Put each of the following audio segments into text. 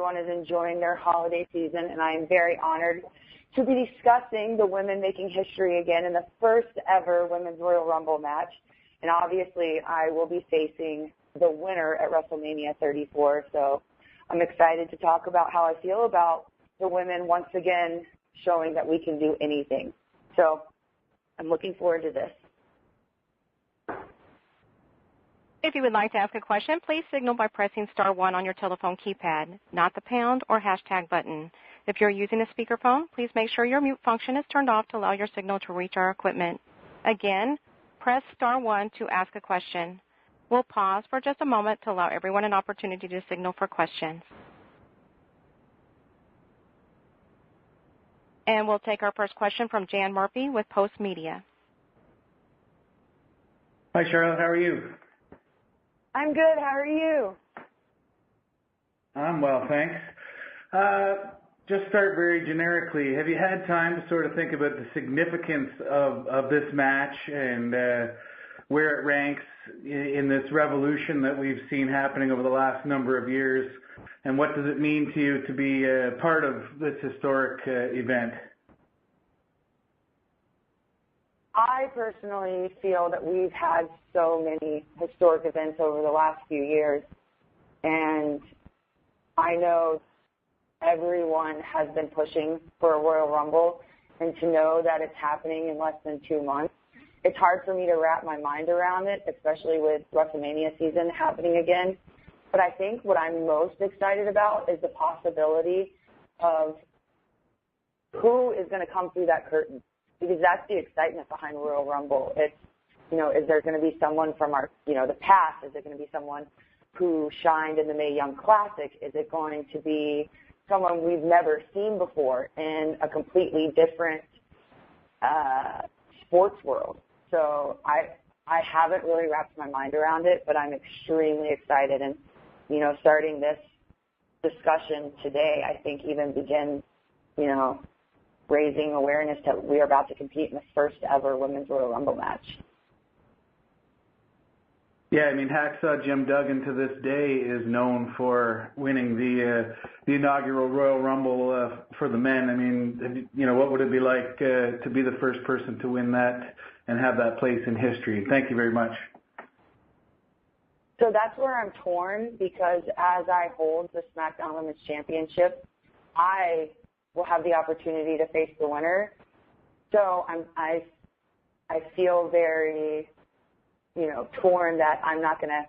everyone is enjoying their holiday season, and I am very honored to be discussing the women making history again in the first ever Women's Royal Rumble match. And obviously, I will be facing the winner at WrestleMania 34. So I'm excited to talk about how I feel about the women once again showing that we can do anything. So I'm looking forward to this. If you would like to ask a question, please signal by pressing star 1 on your telephone keypad, not the pound or hashtag button. If you're using a speakerphone, please make sure your mute function is turned off to allow your signal to reach our equipment. Again, press star 1 to ask a question. We'll pause for just a moment to allow everyone an opportunity to signal for questions. And we'll take our first question from Jan Murphy with Post Media. Hi, Charlotte. How are you? I'm good. How are you? I'm well, thanks. Just start very generically. Have you had time to sort of think about the significance of this match and where it ranks in this revolution that we've seen happening over the last number of years? And what does it mean to you to be part of this historic event? I personally feel that we've had so many historic events over the last few years, and I know everyone has been pushing for a Royal Rumble, and to know that it's happening in less than 2 months, it's hard for me to wrap my mind around it, especially with WrestleMania season happening again. But I think what I'm most excited about is the possibility of who is going to come through that curtain, because that's the excitement behind Royal Rumble. It's, is there going to be someone from our, the past? Is it going to be someone who shined in the Mae Young Classic? Is it going to be someone we've never seen before in a completely different sports world? So I haven't really wrapped my mind around it, but I'm extremely excited. And, starting this discussion today, I think even begins, raising awareness that we are about to compete in the first ever Women's Royal Rumble match. Yeah, Hacksaw Jim Duggan to this day is known for winning the inaugural Royal Rumble for the men. What would it be like to be the first person to win that and have that place in history? Thank you very much. So that's where I'm torn, because as I hold the Smackdown Women's Championship, I will have the opportunity to face the winner. So I feel very, torn that I'm not going to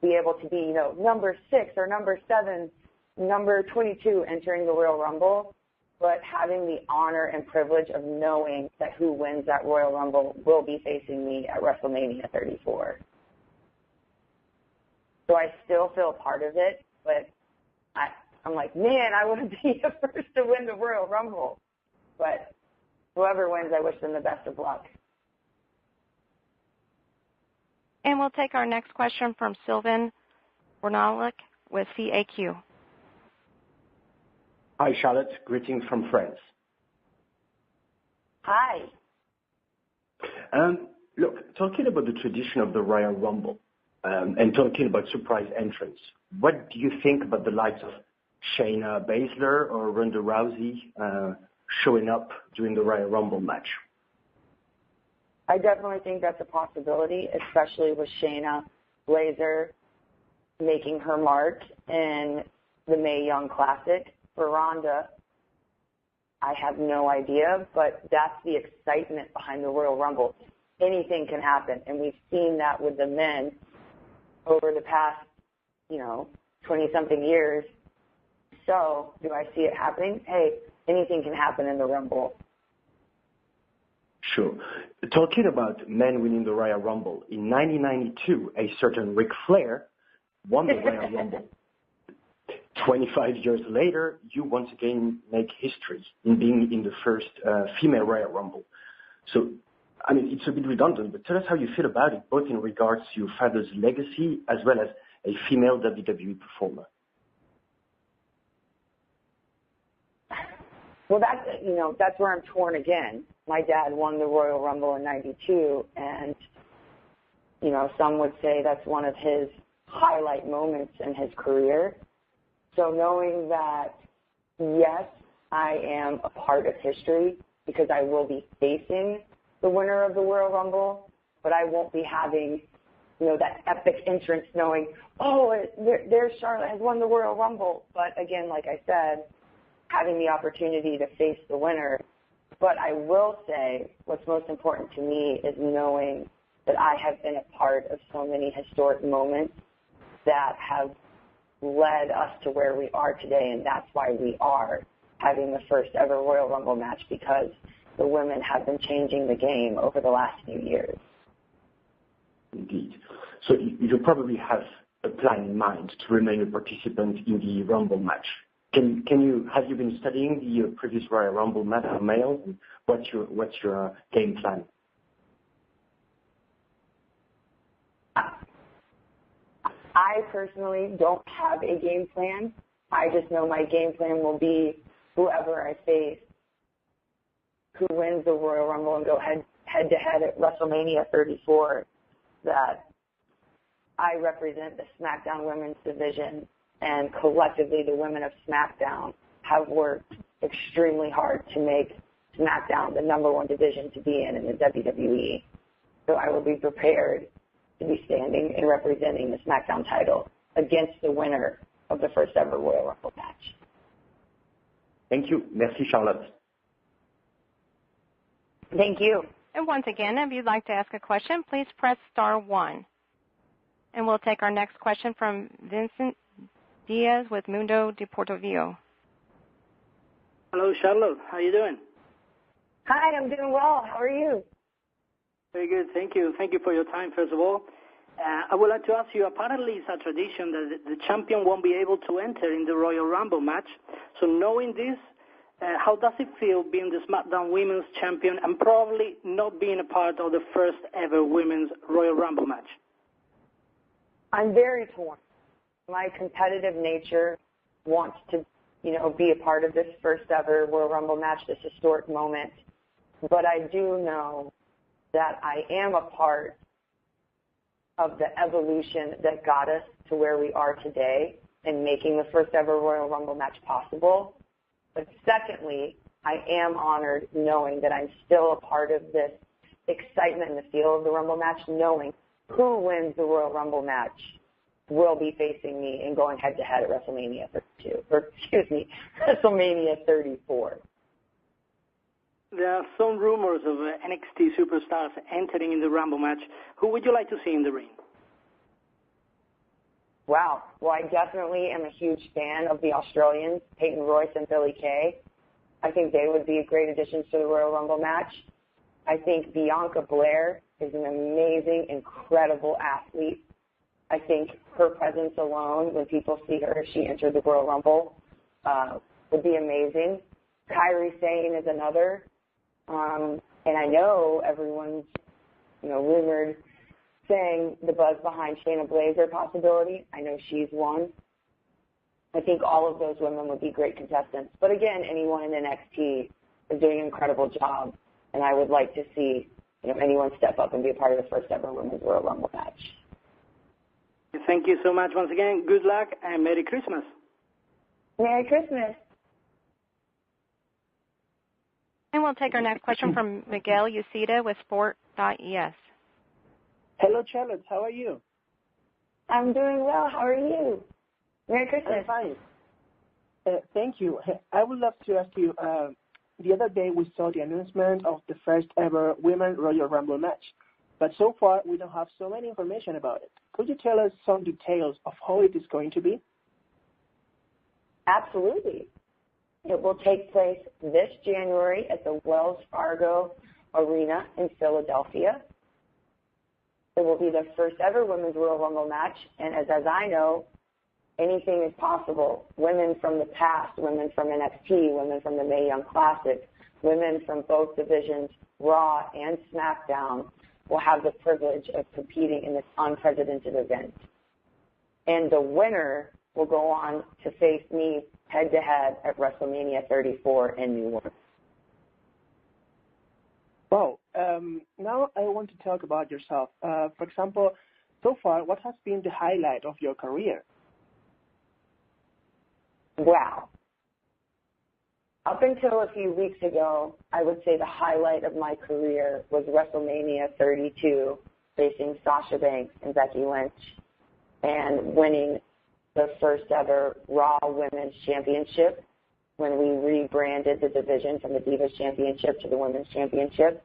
be able to be, number 6 or number 7, number 22 entering the Royal Rumble, but having the honor and privilege of knowing that who wins that Royal Rumble will be facing me at WrestleMania 34. So I still feel part of it, but I'm like, man, I want to be the first to win the Royal Rumble. But whoever wins, I wish them the best of luck. And we'll take our next question from Sylvan Bornalik with CAQ. Hi, Charlotte. Greetings from France. Hi. Look, talking about the tradition of the Royal Rumble and talking about surprise entrants, what do you think about the likes of Shayna Baszler or Ronda Rousey showing up during the Royal Rumble match? I definitely think that's a possibility, especially with Shayna Baszler making her mark in the Mae Young Classic. For Ronda, I have no idea, but that's the excitement behind the Royal Rumble. Anything can happen, and we've seen that with the men over the past, 20-something years. So do I see it happening? Hey, anything can happen in the Rumble. Sure. Talking about men winning the Royal Rumble, in 1992, a certain Ric Flair won the Royal Rumble. 25 years later, you once again make history in being in the first female Royal Rumble. So, it's a bit redundant, but tell us how you feel about it, both in regards to your father's legacy as well as a female WWE performer. Well, that's where I'm torn again. My dad won the Royal Rumble in '92, and, some would say that's one of his highlight moments in his career. So knowing that, yes, I am a part of history because I will be facing the winner of the Royal Rumble, but I won't be having, that epic entrance knowing, there's Charlotte has won the Royal Rumble. But again, like I said, having the opportunity to face the winner. But I will say what's most important to me is knowing that I have been a part of so many historic moments that have led us to where we are today, and that's why we are having the first ever Royal Rumble match, because the women have been changing the game over the last few years. Indeed. So you probably have a plan in mind to remain a participant in the Rumble match. Have you been studying the previous Royal Rumble match for males? And what's your game plan? I personally don't have a game plan. I just know my game plan will be whoever I face, who wins the Royal Rumble, and go head to head at WrestleMania 34, that I represent the SmackDown women's division, and collectively the women of SmackDown have worked extremely hard to make SmackDown the number one division to be in the WWE. So I will be prepared to be standing and representing the SmackDown title against the winner of the first ever Royal Rumble match. Thank you. Merci, Charlotte. Thank you. And once again, if you'd like to ask a question, please press star 1. And we'll take our next question from Vincent Diaz with Mundo Deportivo. Hello, Charlotte. How are you doing? Hi, I'm doing well. How are you? Very good. Thank you. Thank you for your time, first of all. I would like to ask you, apparently it's a tradition that the champion won't be able to enter in the Royal Rumble match. So knowing this, how does it feel being the SmackDown Women's Champion and probably not being a part of the first ever Women's Royal Rumble match? I'm very torn. My competitive nature wants to, be a part of this first ever Royal Rumble match, this historic moment. But I do know that I am a part of the evolution that got us to where we are today in making the first ever Royal Rumble match possible. But secondly, I am honored knowing that I'm still a part of this excitement in the feel of the Rumble match, knowing who wins the Royal Rumble match will be facing me and going head-to-head at WrestleMania 34. There are some rumors of NXT superstars entering in the Rumble match. Who would you like to see in the ring? Wow. Well, I definitely am a huge fan of the Australians, Peyton Royce and Billie Kay. I think they would be great additions to the Royal Rumble match. I think Bianca Belair is an amazing, incredible athlete. I think her presence alone, when people see her as she entered the Royal Rumble, would be amazing. Kairi Sane is another. And I know everyone's, rumored saying the buzz behind Shayna Baszler possibility. I know she's one. I think all of those women would be great contestants. But again, anyone in NXT is doing an incredible job, and I would like to see, anyone step up and be a part of the first ever Women's Royal Rumble match. Thank you so much once again. Good luck and Merry Christmas. Merry Christmas. And we'll take our next question from Miguel Uceda with Sport.es. Hello, Charlotte. How are you? I'm doing well. How are you? Merry Christmas. I'm fine. Thank you. I would love to ask you, the other day we saw the announcement of the first ever Women's Royal Rumble match, but so far we don't have so much information about it. Could you tell us some details of how it is going to be? Absolutely. It will take place this January at the Wells Fargo Arena in Philadelphia. It will be the first ever Women's Royal Rumble match, and as I know, anything is possible. Women from the past, women from NXT, women from the Mae Young Classic, women from both divisions, Raw and SmackDown, will have the privilege of competing in this unprecedented event. And the winner will go on to face me head-to-head at WrestleMania 34 in New York. Wow. Now I want to talk about yourself. For example, so far, what has been the highlight of your career? wow. Up until a few weeks ago, I would say the highlight of my career was WrestleMania 32, facing Sasha Banks and Becky Lynch, and winning the first ever Raw Women's Championship when we rebranded the division from the Divas Championship to the Women's Championship.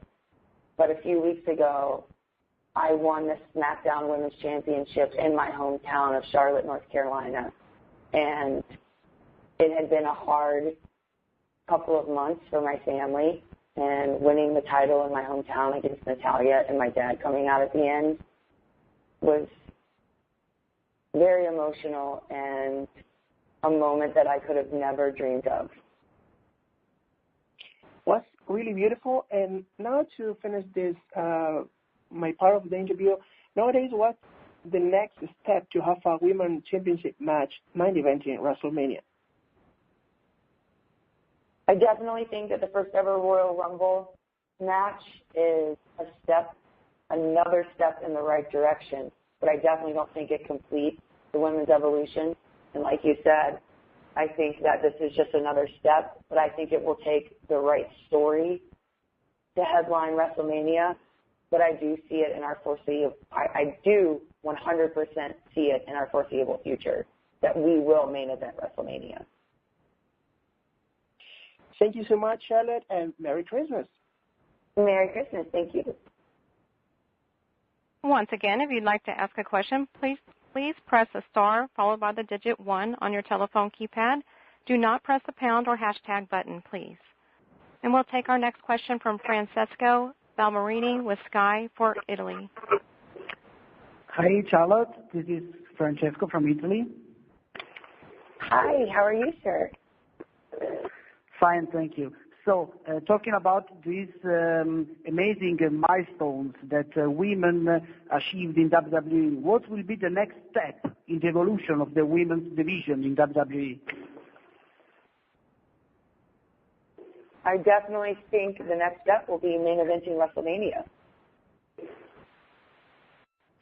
But a few weeks ago, I won the Smackdown Women's Championship in my hometown of Charlotte, North Carolina. And it had been a hard couple of months for my family, and winning the title in my hometown against Natalya and my dad coming out at the end was very emotional and a moment that I could have never dreamed of. Was really beautiful. And now to finish this, my part of the interview, nowadays what's the next step to have a women's championship match, main event in WrestleMania? I definitely think that the first ever Royal Rumble match is another step in the right direction, but I definitely don't think it completes the women's evolution. And like you said, I think that this is just another step, but I think it will take the right story to headline WrestleMania. But I do see it in our foreseeable, I do 100% see it in our foreseeable future that we will main event WrestleMania. Thank you so much, Charlotte, and Merry Christmas. Merry Christmas. Thank you. Once again, if you'd like to ask a question, please press the star followed by the digit 1 on your telephone keypad. Do not press the pound or hashtag button, please. And we'll take our next question from Francesco Balmerini with Sky for Italy. Hi, Charlotte. This is Francesco from Italy. Hi, how are you, sir? Fine, thank you. So, talking about these amazing milestones that women achieved in WWE, what will be the next step in the evolution of the women's division in WWE? I definitely think the next step will be main eventing WrestleMania.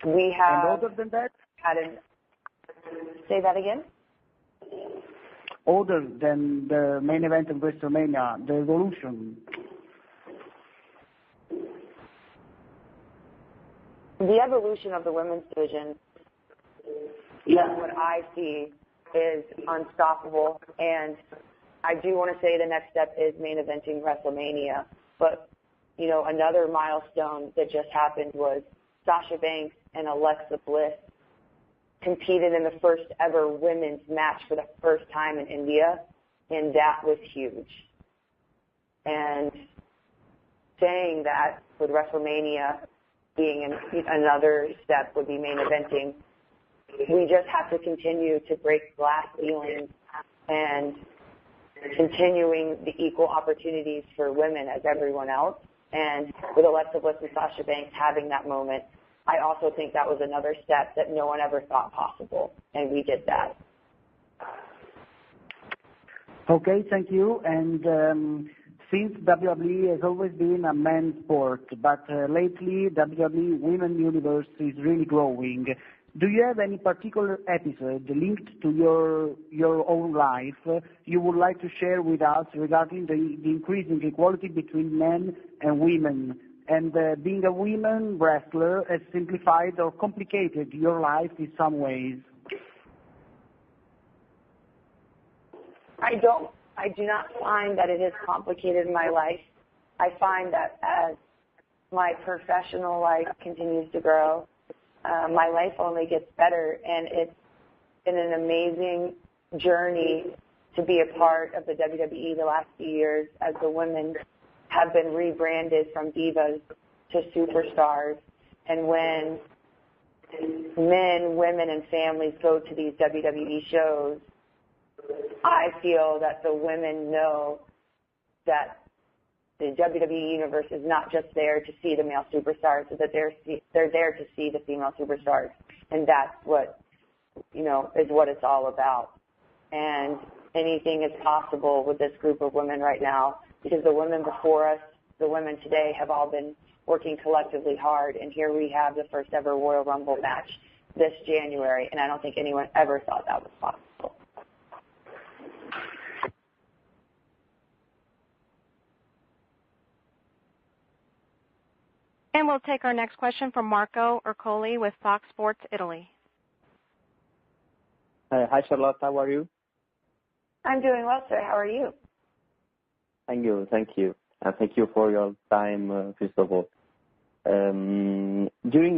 We have. And other than that? Say that again? Other than the main event of WrestleMania, the evolution? The evolution of the women's division, what I see is unstoppable. And I do want to say the next step is main eventing WrestleMania. But, you know, another milestone that just happened was Sasha Banks and Alexa Bliss competed in the first ever women's match for the first time in India, and that was huge. And saying that with WrestleMania being another step would be main eventing, we just have to continue to break glass ceilings and continuing the equal opportunities for women as everyone else. And with Alexa Bliss and Sasha Banks having that moment, I also think that was another step that no one ever thought possible, and we did that. Okay, thank you. And since WWE has always been a men's sport, but lately WWE Women's Universe is really growing. Do you have any particular episode linked to your own life you would like to share with us regarding the increasing equality between men and women? And being a women wrestler has simplified or complicated your life in some ways? I do not find that it has complicated my life. I find that as my professional life continues to grow, my life only gets better, and it's been an amazing journey to be a part of the WWE the last few years as the women have been rebranded from divas to superstars. And when men, women, and families go to these WWE shows, I feel that the women know that the WWE universe is not just there to see the male superstars, but that they're there to see the female superstars. And that's what, you know, is what it's all about. And anything is possible with this group of women right now, because the women before us, the women today, have all been working collectively hard, and here we have the first ever Royal Rumble match this January, and I don't think anyone ever thought that was possible. And we'll take our next question from Marco Ercoli with Fox Sports Italy. Hi, Charlotte. How are you? I'm doing well, sir. How are you? Thank you. And thank you for your time, first of all. During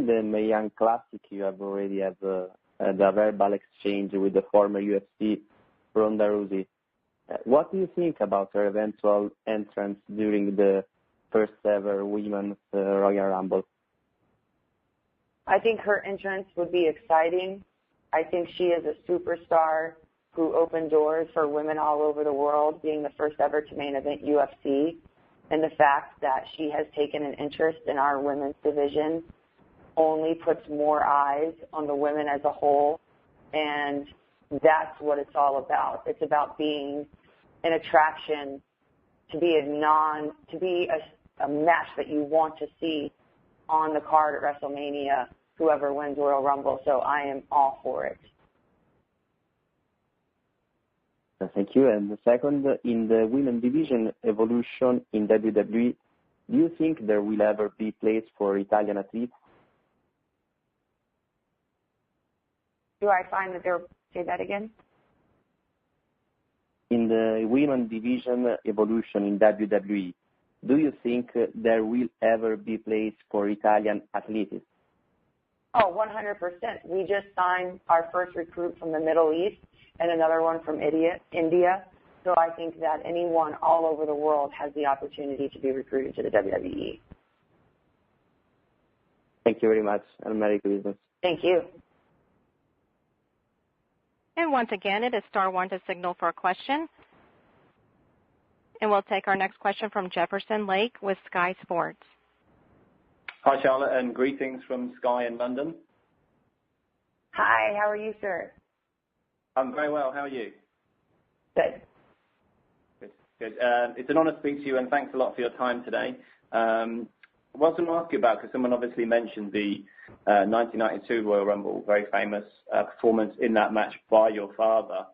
the Mae Young Classic, you have already had the verbal exchange with the former UFC Ronda Rousey. What do you think about her eventual entrance during the first ever Women's Royal Rumble? I think her entrance would be exciting. I think she is a superstar who opened doors for women all over the world, being the first ever to main event UFC. And the fact that she has taken an interest in our women's division only puts more eyes on the women as a whole. And that's what it's all about. It's about being an attraction, to be a match that you want to see on the card at WrestleMania, whoever wins Royal Rumble. So I am all for it. Thank you. And the second, in the women's division evolution in WWE, do you think there will ever be place for Italian athletes? Do I find that there? Say that again. In the women's division evolution in WWE, do you think there will ever be place for Italian athletes? Oh, 100%. We just signed our first recruit from the Middle East and another one from India. So I think that anyone all over the world has the opportunity to be recruited to the WWE. Thank you very much, and Merry Christmas. Thank you. And once again, it is star one to signal for a question. And we'll take our next question from Jefferson Lake with Sky Sports. Hi, Charlotte, and greetings from Sky in London. Hi, how are you, sir? I'm very well. How are you? Good. Good. It's an honor to speak to you, and thanks a lot for your time today. I was going to ask you about, because someone obviously mentioned the 1992 Royal Rumble, very famous performance in that match by your father.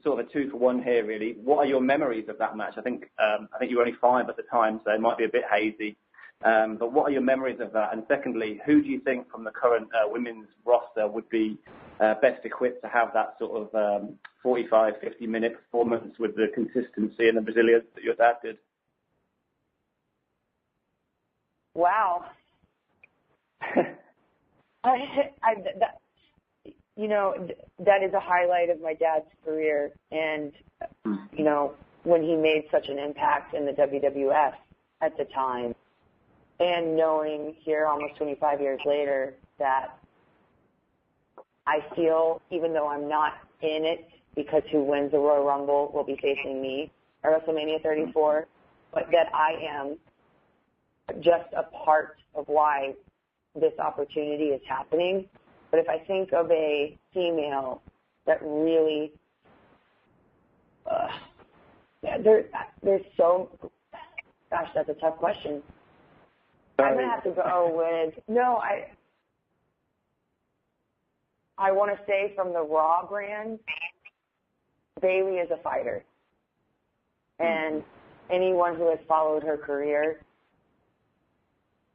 Sort of a 2-for-1 here, really. What are your memories of that match? I think you were only 5 at the time, so it might be a bit hazy. But what are your memories of that? And secondly, who do you think from the current women's roster would be best equipped to have that sort of 45, 50-minute performance with the consistency and the resilience that your dad did? Wow. That is a highlight of my dad's career. And, when he made such an impact in the WWF at the time, and knowing here almost 25 years later that I feel, even though I'm not in it, because who wins the Royal Rumble will be facing me at WrestleMania 34, but that I am just a part of why this opportunity is happening. But if I think of a female that really, there's so, gosh, that's a tough question. I'm going to have to go with, I want to say from the Raw brand, Bayley is a fighter. And anyone who has followed her career,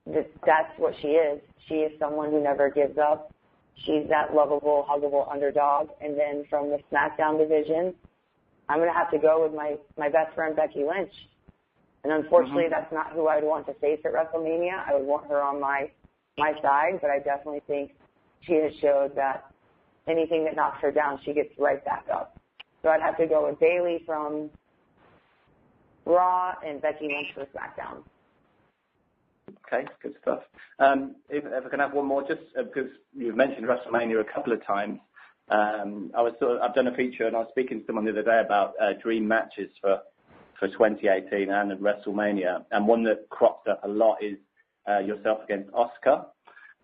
that's what she is. She is someone who never gives up. She's that lovable, huggable underdog. And then from the Smackdown division, I'm going to have to go with my best friend, Becky Lynch. And unfortunately, that's not who I'd want to face at WrestleMania. I would want her on my side, but I definitely think she has showed that anything that knocks her down, she gets right back up. So I'd have to go with Bayley from Raw and Becky Lynch for SmackDown. Okay, good stuff. If I can have one more, just because you've mentioned WrestleMania a couple of times, I've done a feature and I was speaking to someone the other day about dream matches for 2018 and at WrestleMania, and one that cropped up a lot is yourself against Asuka.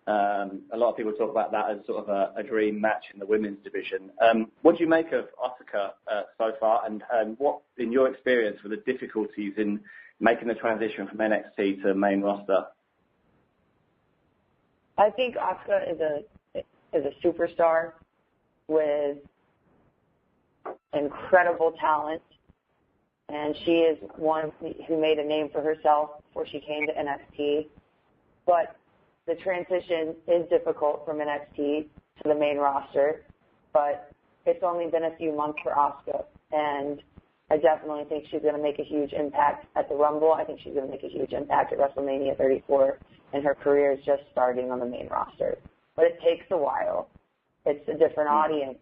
A lot of people talk about that as sort of a dream match in the women's division. What do you make of Asuka so far, and what, in your experience, were the difficulties in making the transition from NXT to main roster? I think Asuka is a superstar with incredible talent, and she is one who made a name for herself before she came to NXT. but the transition is difficult from NXT to the main roster, but it's only been a few months for Asuka, and I definitely think she's going to make a huge impact at the Rumble. I think she's going to make a huge impact at WrestleMania 34, and her career is just starting on the main roster. But it takes a while. It's a different audience.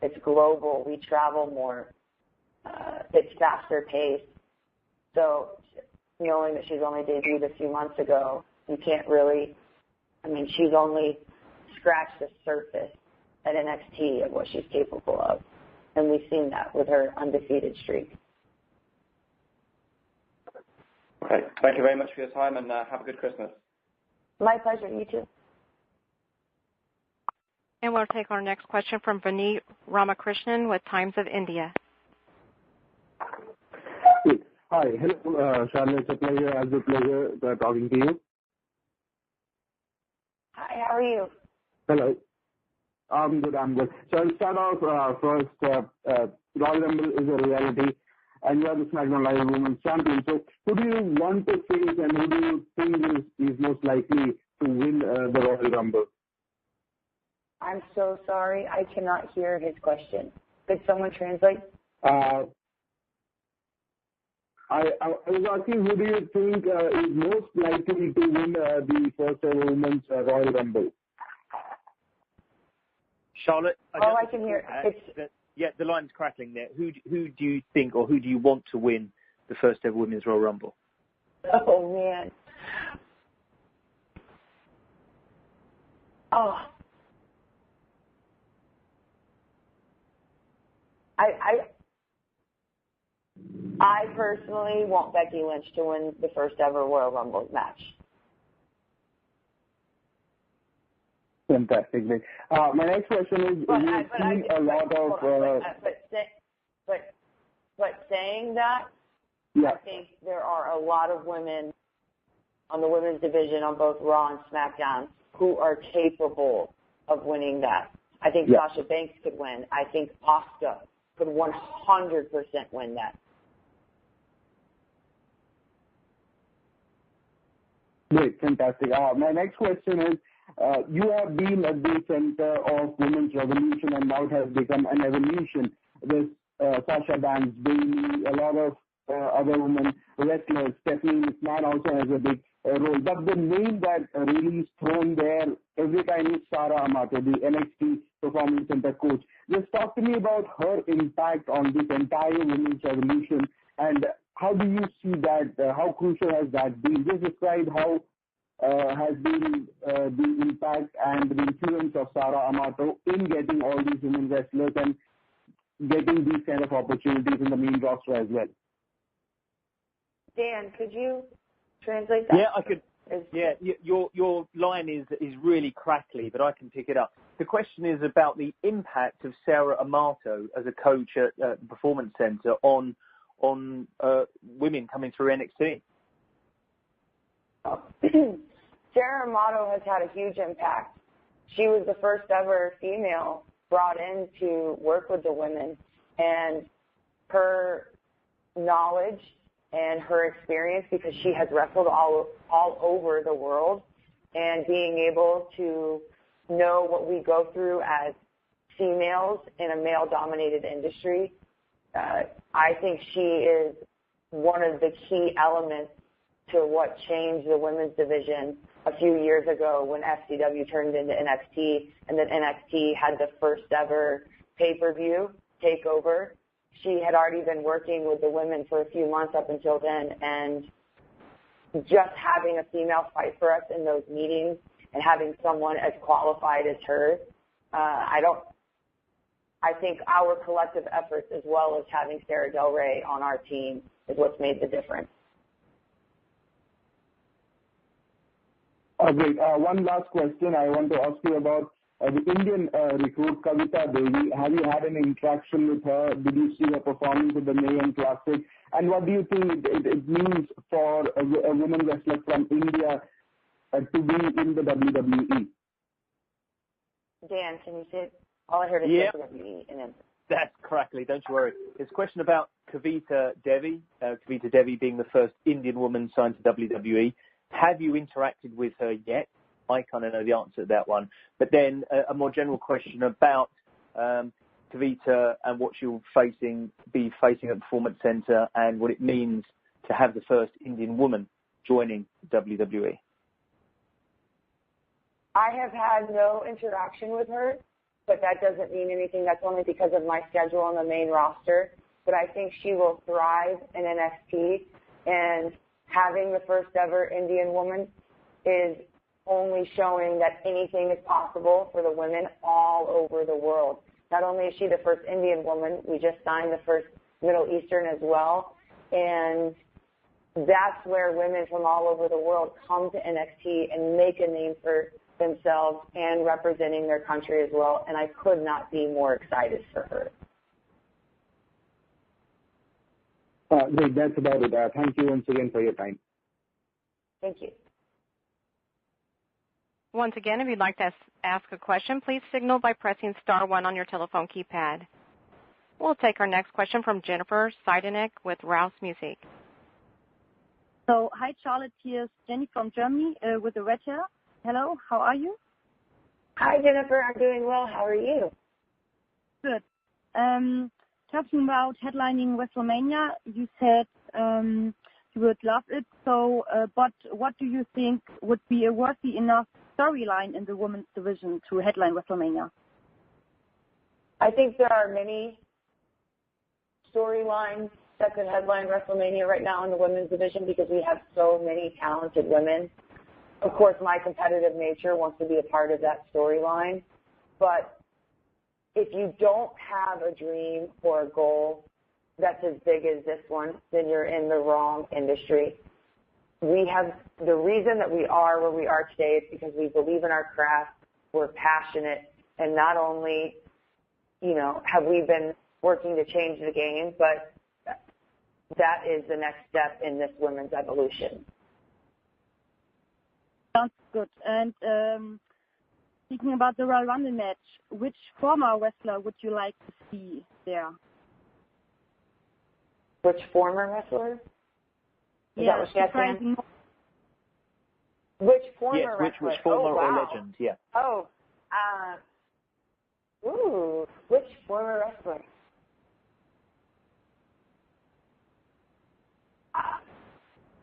It's global. We travel more. It's faster paced. So knowing that she's only debuted a few months ago, you can't really, she's only scratched the surface at NXT of what she's capable of. And we've seen that with her undefeated streak. Okay. Thank you very much for your time, and have a good Christmas. My pleasure. You too. And we'll take our next question from Vineet Ramakrishnan with Times of India. Hi. Hello, Charlotte. It's a pleasure talking to you. Hi, how are you? Hello. I'm good. So I'll start off first. Royal Rumble is a reality, and you are the Smackdown Live Women's Champion. So who do you want to face, and who do you think is most likely to win the Royal Rumble? I'm so sorry. I cannot hear his question. Could someone translate? I was asking, who do you think is most likely to win the first ever Women's Royal Rumble? Charlotte? I can hear. The line's crackling there. Who do you think, or who do you want to win the first ever Women's Royal Rumble? Oh, man. Oh. I personally want Becky Lynch to win the first ever Royal Rumble match. Fantastic. My next question is, But saying that, yeah. I think there are a lot of women on the women's division on both Raw and SmackDown who are capable of winning that. I think Sasha Banks could win. I think Asuka could 100% win that. Great, fantastic. My next question is, you have been at the center of women's revolution, and now it has become an evolution. There's Sasha Banks, Bayley, a lot of other women wrestlers. Stephanie McMahon also has a big role. But the name that really is thrown there every time is Sarah Amato, the NXT Performance Center coach. Just talk to me about her impact on this entire women's revolution, and how do you see that? How crucial has that been? Just describe how has been the impact and the influence of Sarah Amato in getting all these women wrestlers and getting these kind of opportunities in the main roster as well. Dan, could you translate that? Yeah, I could. Your line is really crackly, but I can pick it up. The question is about the impact of Sarah Amato as a coach at the Performance Center on women coming through NXT. Sarah Amato has had a huge impact. She was the first ever female brought in to work with the women, and her knowledge and her experience, because she has wrestled all over the world, and being able to know what we go through as females in a male-dominated industry, I think she is one of the key elements to what changed the women's division a few years ago when FCW turned into NXT, and then NXT had the first ever pay-per-view takeover. She had already been working with the women for a few months up until then, and just having a female fight for us in those meetings and having someone as qualified as her, I think our collective efforts, as well as having Sarah Del Rey on our team, is what's made the difference. Great. One last question I want to ask you about the Indian recruit, Kavita Devi. Have you had an interaction with her? Did you see her performance at the Mayan Classic? And what do you think it means for a woman wrestler from India to be in the WWE? Dan, can you say it? All I heard is WWE. And then... That's crackly, don't you worry. It's a question about Kavita Devi being the first Indian woman signed to WWE. have you interacted with her yet? I kind of know the answer to that one. But then a more general question about Kavita and what she'll be facing at Performance Center and what it means to have the first Indian woman joining WWE. I have had no interaction with her, but that doesn't mean anything. That's only because of my schedule on the main roster. But I think she will thrive in NXT, and having the first ever Indian woman is only showing that anything is possible for the women all over the world. Not only is she the first Indian woman, we just signed the first Middle Eastern as well, and that's where women from all over the world come to NXT and make a name for themselves and representing their country as well, and I could not be more excited for her. Great, that's about it. Thank you once again for your time. Thank you. Once again, if you'd like to ask a question, please signal by pressing star 1 on your telephone keypad. We'll take our next question from Jennifer Seidenek with Rouse Music. So, hi Charlotte, here's Jenny from Germany with the red hair. Hello, how are you? Hi Jennifer, I'm doing well. How are you? Good. Talking about headlining WrestleMania, you said you would love it. So, but what do you think would be a worthy enough storyline in the women's division to headline WrestleMania? I think there are many storylines that could headline WrestleMania right now in the women's division because we have so many talented women. Of course, my competitive nature wants to be a part of that storyline, but if you don't have a dream or a goal that's as big as this one, then you're in the wrong industry. We have the reason that we are where we are today is because we believe in our craft, we're passionate, and not only, have we been working to change the game, but that is the next step in this women's evolution. Sounds good. And speaking about the Royal Rumble match, which former wrestler would you like to see there? Which former wrestler? Is that what she asked? Which former wrestler? Which former or legend, yeah. Which former wrestler?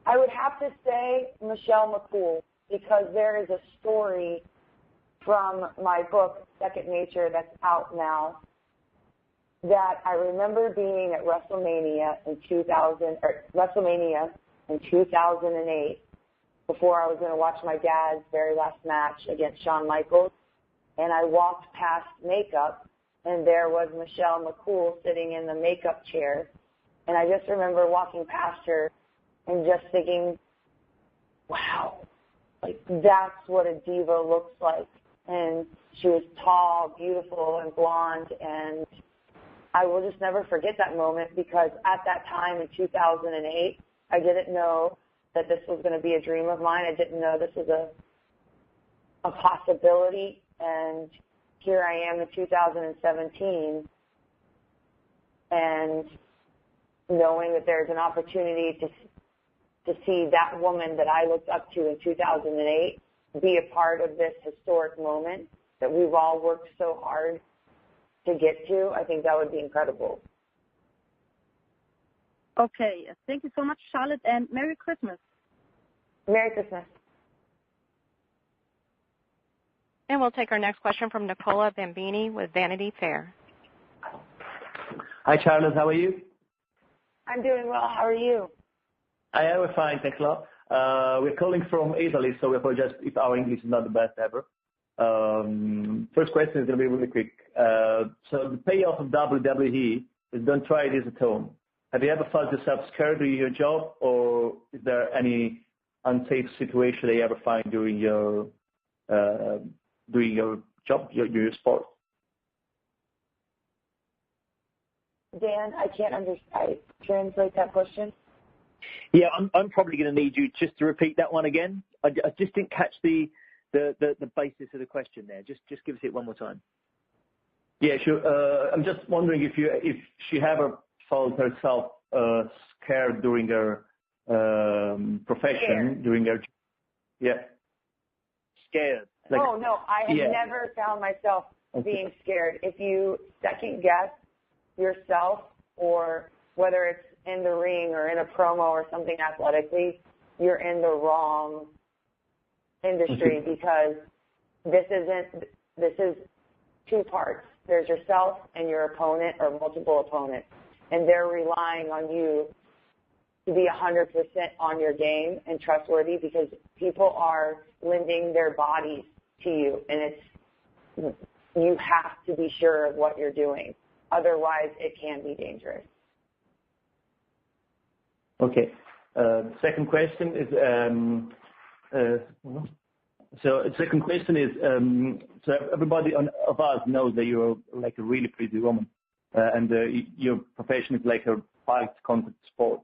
I would have to say Michelle McCool, because there is a story from my book, Second Nature, that's out now, that I remember being at WrestleMania in 2008, before I was going to watch my dad's very last match against Shawn Michaels, and I walked past makeup, and there was Michelle McCool sitting in the makeup chair, and I just remember walking past her and just thinking, wow, like that's what a diva looks like. And she was tall, beautiful, and blonde, and I will just never forget that moment because at that time in 2008, I didn't know that this was going to be a dream of mine. I didn't know this was a possibility, and here I am in 2017, and knowing that there's an opportunity to see that woman that I looked up to in 2008 be a part of this historic moment that we've all worked so hard to get to, I think that would be incredible. Okay. Thank you so much, Charlotte, and Merry Christmas. Merry Christmas. And we'll take our next question from Nicola Bambini with Vanity Fair. Hi, Charlotte. How are you? I'm doing well. How are you? I am fine. Thanks a lot. We're calling from Italy, so we apologize if our English is not the best ever. First question is going to be really quick. So the payoff of WWE is don't try this at home. Have you ever felt yourself scared doing your job, or is there any unsafe situation that you ever find during your job, your sport? Dan, I can't translate that question. Yeah, I'm probably going to need you just to repeat that one again. I just didn't catch the basis of the question there. Just give us it one more time. Yeah, sure. I'm just wondering if she ever felt herself scared during her profession, during her. Yeah. Scared. Like, oh, no, I have never found myself being scared. If you second guess yourself, or whether it's in the ring or in a promo or something athletically, you're in the wrong industry because this is two parts. There's yourself and your opponent or multiple opponents, and they're relying on you to be 100% on your game and trustworthy because people are lending their bodies to you, and you have to be sure of what you're doing. Otherwise, it can be dangerous. Okay. Second question is, so everybody of us knows that you're like a really pretty woman, and your profession is like a fight contact sport.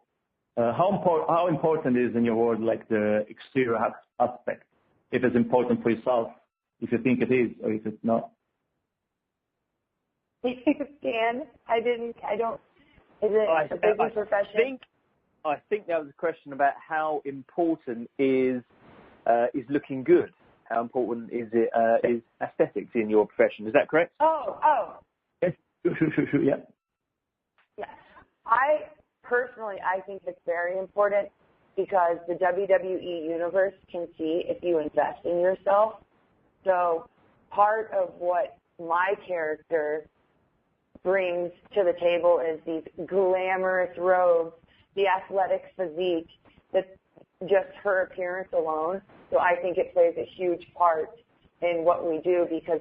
How important is in your world like the exterior aspect? If it's important for yourself, if you think it is, or if it's not. Dan, I don't. Is it a busy profession? I think that was a question about how important is looking good. How important is it is aesthetics in your profession? Is that correct? Oh. Yes. Sure. Yeah. Yes. I think it's very important because the WWE universe can see if you invest in yourself. So part of what my character brings to the table is these glamorous robes, the athletic physique, that just her appearance alone. So I think it plays a huge part in what we do because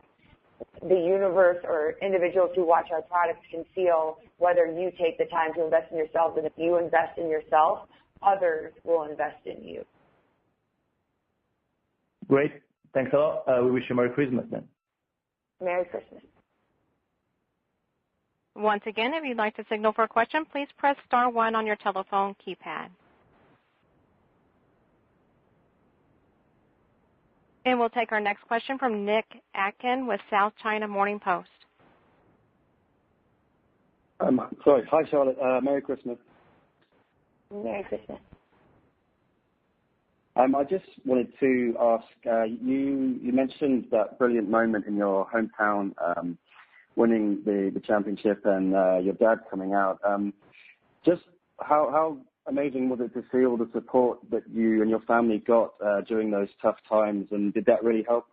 the universe or individuals who watch our products can feel whether you take the time to invest in yourself, and if you invest in yourself, others will invest in you. Great. Thanks a lot. We wish you Merry Christmas then. Merry Christmas. Once again, if you'd like to signal for a question, please press star 1 on your telephone keypad. And we'll take our next question from Nick Atkin with South China Morning Post. Sorry. Hi, Charlotte. Merry Christmas. Merry Christmas. I just wanted to ask, you mentioned that brilliant moment in your hometown, winning the championship and your dad coming out. Just how amazing was it to see all the support that you and your family got during those tough times, and did that really help?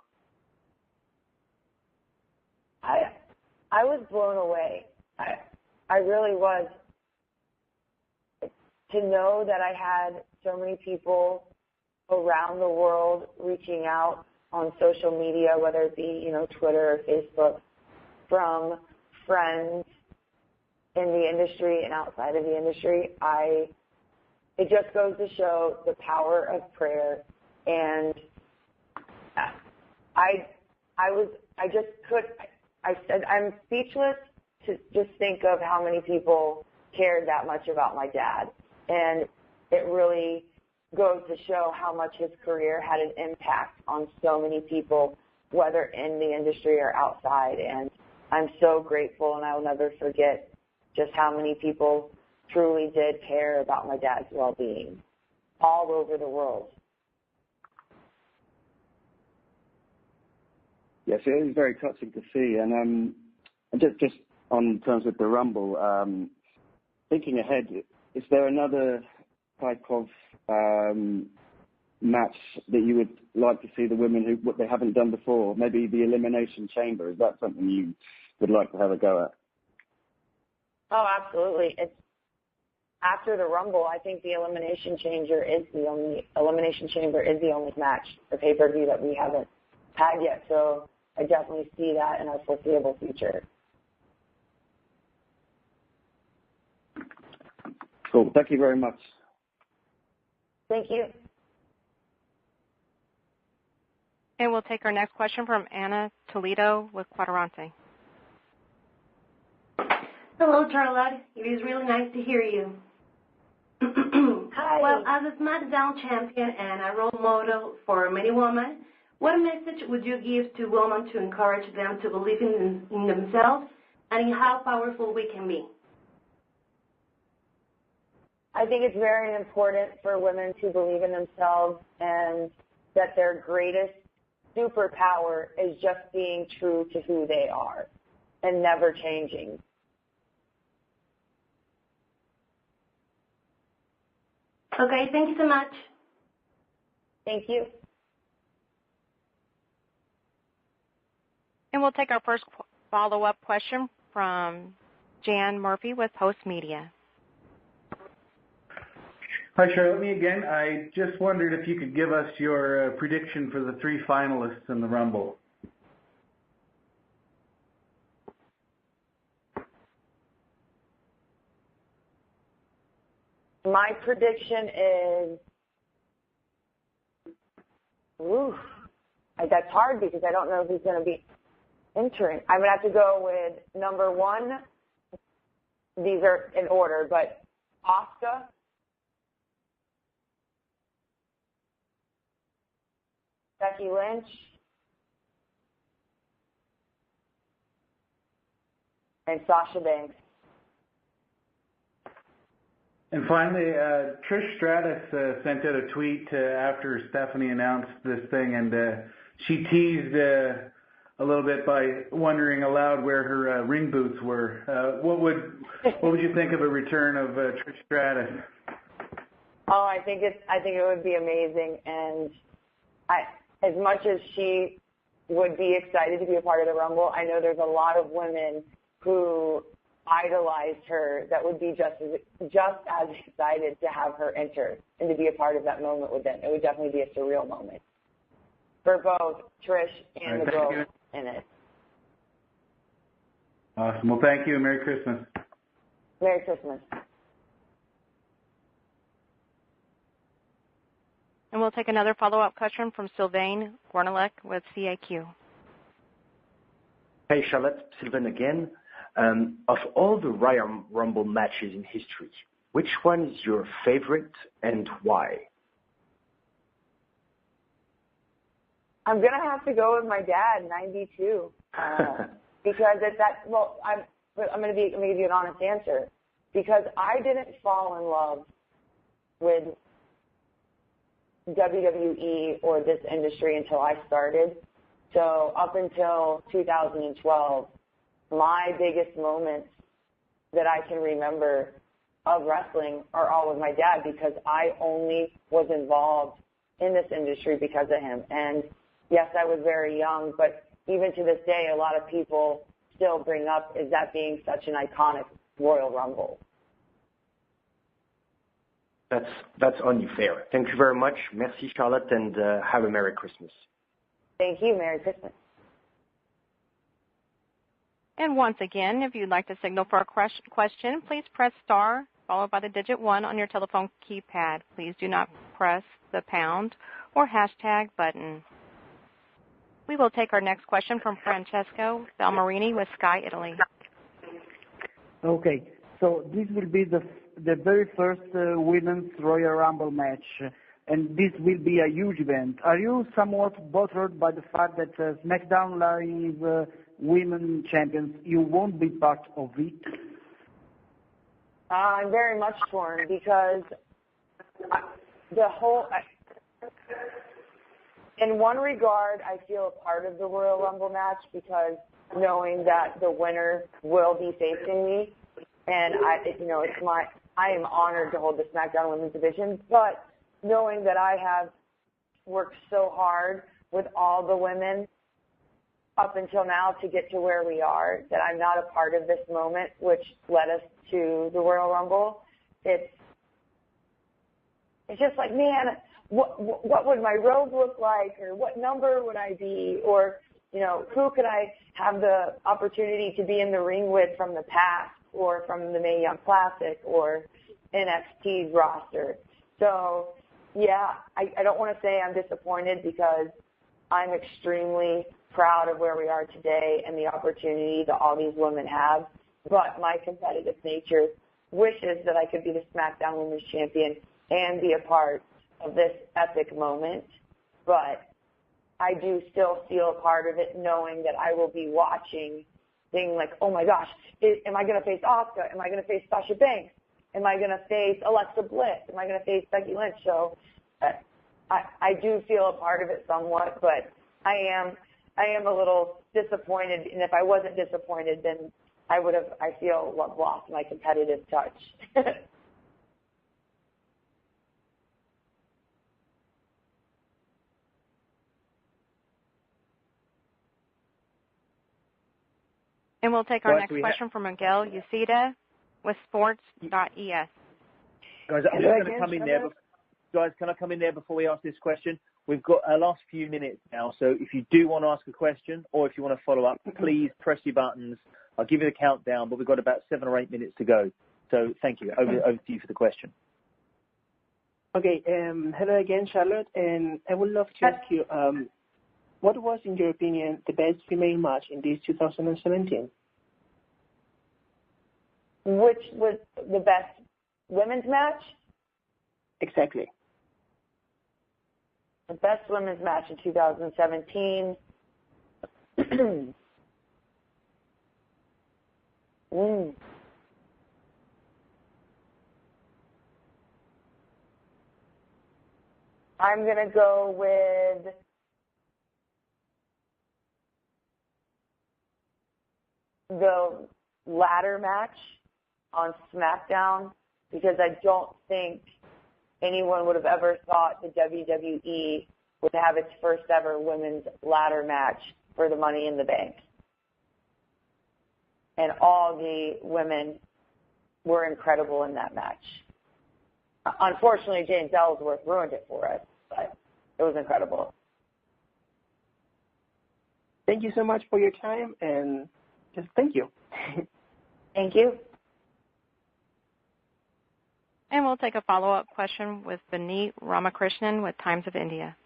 I was blown away. I really was. To know that I had so many people around the world reaching out on social media, whether it be, Twitter or Facebook, from friends in the industry and outside of the industry, it just goes to show the power of prayer. And I said I'm speechless to just think of how many people cared that much about my dad. And it really goes to show how much his career had an impact on so many people, whether in the industry or outside. And I'm so grateful, and I will never forget just how many people truly did care about my dad's well-being all over the world. Yes, it is very touching to see. And just on terms of the Rumble, thinking ahead, is there another type of match that you would like to see the women what they haven't done before? Maybe the Elimination Chamber. Is that something you would like to have a go at? Oh, absolutely. It's after the Rumble. I think the Elimination Chamber is the only match for pay-per-view that we haven't had yet. So I definitely see that in our foreseeable future. Cool. Thank you very much. Thank you. And we'll take our next question from Anna Toledo with Quadrante. Hello, Charlotte. It is really nice to hear you. Hi. Well, as a Smackdown champion and a role model for many women, what message would you give to women to encourage them to believe in themselves and in how powerful we can be? I think it's very important for women to believe in themselves and that their greatest superpower is just being true to who they are and never changing. Okay, thank you so much. Thank you. And we'll take our first follow-up question from Jan Murphy with Post Media. Hi, Charlotte. Me again. I just wondered if you could give us your prediction for the 3 finalists in the Rumble. My prediction is, that's hard because I don't know who's going to be entering. I'm going to have to go with number 1. These are in order, but Asuka, Becky Lynch, and Sasha Banks. And finally, Trish Stratus sent out a tweet after Stephanie announced this thing, and she teased a little bit by wondering aloud where her ring boots were. What would you think of a return of Trish Stratus? Oh, I think it would be amazing, and as much as she would be excited to be a part of the Rumble, I know there's a lot of women who idolized her that would be just as excited to have her enter and to be a part of that moment with them. It would definitely be a surreal moment for both Trish and the girls in it. Awesome. Well, thank you, and Merry Christmas. Merry Christmas. And we'll take another follow-up question from Sylvain Gornalek with CAQ. Hey, Charlotte. Sylvain again. Of all the Royal Rumble matches in history, which one is your favorite and why? I'm going to have to go with my dad, 92, because at that, well, I'm going to give you an honest answer, because I didn't fall in love with WWE or this industry until I started. So up until 2012, my biggest moments that I can remember of wrestling are all with my dad, because I only was involved in this industry because of him. And yes, I was very young, but even to this day, a lot of people still bring up is that being such an iconic Royal Rumble. That's only fair. Thank you very much. Merci, Charlotte, and have a Merry Christmas. Thank you. Merry Christmas. And once again, if you'd like to signal for a question, please press star followed by the digit 1 on your telephone keypad. Please do not press the pound or hashtag button. We will take our next question from Francesco Balmerini with Sky Italy. Okay, so this will be the very first Women's Royal Rumble match, and this will be a huge event. Are you somewhat bothered by the fact that Smackdown Live women champions, you won't be part of it? I'm very much torn, because in one regard, I feel a part of the Royal Rumble match, because knowing that the winner will be facing me, and I am honored to hold the SmackDown Women's Division, but knowing that I have worked so hard with all the women up until now to get to where we are, that I'm not a part of this moment, which led us to the Royal Rumble. It's just like, man, what would my robe look like, or what number would I be, or who could I have the opportunity to be in the ring with from the past, or from the Mae Young Classic, or NXT's roster. So yeah, I don't want to say I'm disappointed, because I'm extremely proud of where we are today and the opportunity that all these women have, but my competitive nature wishes that I could be the SmackDown Women's Champion and be a part of this epic moment, but I do still feel a part of it, knowing that I will be watching, thinking like, oh my gosh, am I going to face Asuka? Am I going to face Sasha Banks? Am I going to face Alexa Bliss? Am I going to face Becky Lynch? So I do feel a part of it somewhat, but I am a little disappointed, and if I wasn't disappointed, then I feel lost my competitive touch. And we'll take our next question from Miguel Uceda with sports.es. Guys, I'm just going to come in there. Guys, can I come in there before we ask this question? We've got our last few minutes now, so if you do want to ask a question or if you want to follow up, please press your buttons. I'll give you the countdown, but we've got about 7 or 8 minutes to go. So thank you. Over to you for the question. Okay. Hello again, Charlotte, and I would love to ask you, what was, in your opinion, the best female match in this 2017? Which was the best women's match? Exactly. The best women's match in 2017. I'm going to go with the ladder match on Smackdown, because I don't think anyone would have ever thought the WWE would have its first ever women's ladder match for the Money in the Bank. And all the women were incredible in that match. Unfortunately, James Ellsworth ruined it for us, but it was incredible. Thank you so much for your time, and just thank you. Thank you. And we'll take a follow-up question with Vineet Ramakrishnan with Times of India.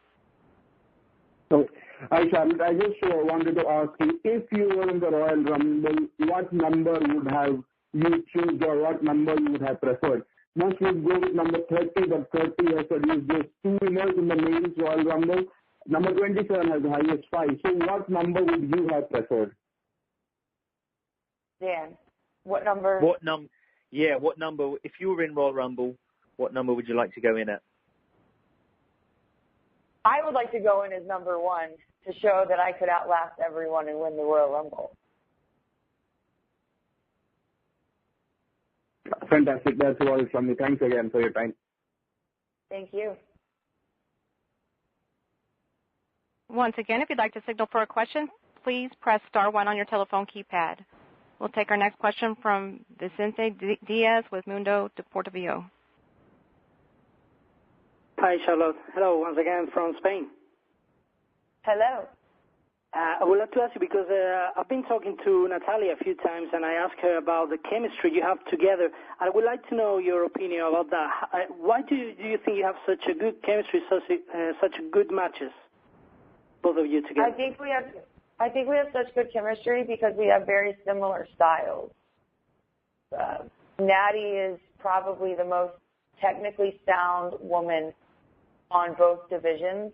So, hi, Charlotte. I just wanted to ask you, if you were in the Royal Rumble, what number would have you choose, or what number you would have preferred? Most would go with number 30, but 30 has produced just 2 winners in the men's Royal Rumble. Number 27 has the highest 5. So what number would you have preferred? Dan, what number? What number? If you were in Royal Rumble, what number would you like to go in at? I would like to go in as number 1 to show that I could outlast everyone and win the Royal Rumble. Fantastic. That's all from me. Thanks again for your time. Thank you. Once again, if you'd like to signal for a question, please press star 1 on your telephone keypad. We'll take our next question from Vicente Diaz with Mundo Deportivo. Hi, Charlotte. Hello, once again from Spain. Hello. I would like to ask you, because I've been talking to Natalia a few times, and I asked her about the chemistry you have together. I would like to know your opinion about that. Why do you think you have such a good chemistry, such good matches, both of you together? I think we have such good chemistry because we have very similar styles. Natty is probably the most technically sound woman on both divisions.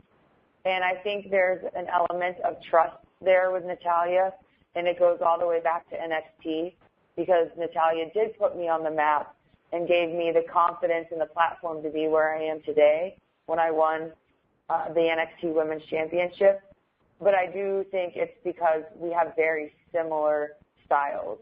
And I think there's an element of trust there with Natalia, and it goes all the way back to NXT, because Natalia did put me on the map and gave me the confidence and the platform to be where I am today when I won the NXT Women's Championship. But I do think it's because we have very similar styles.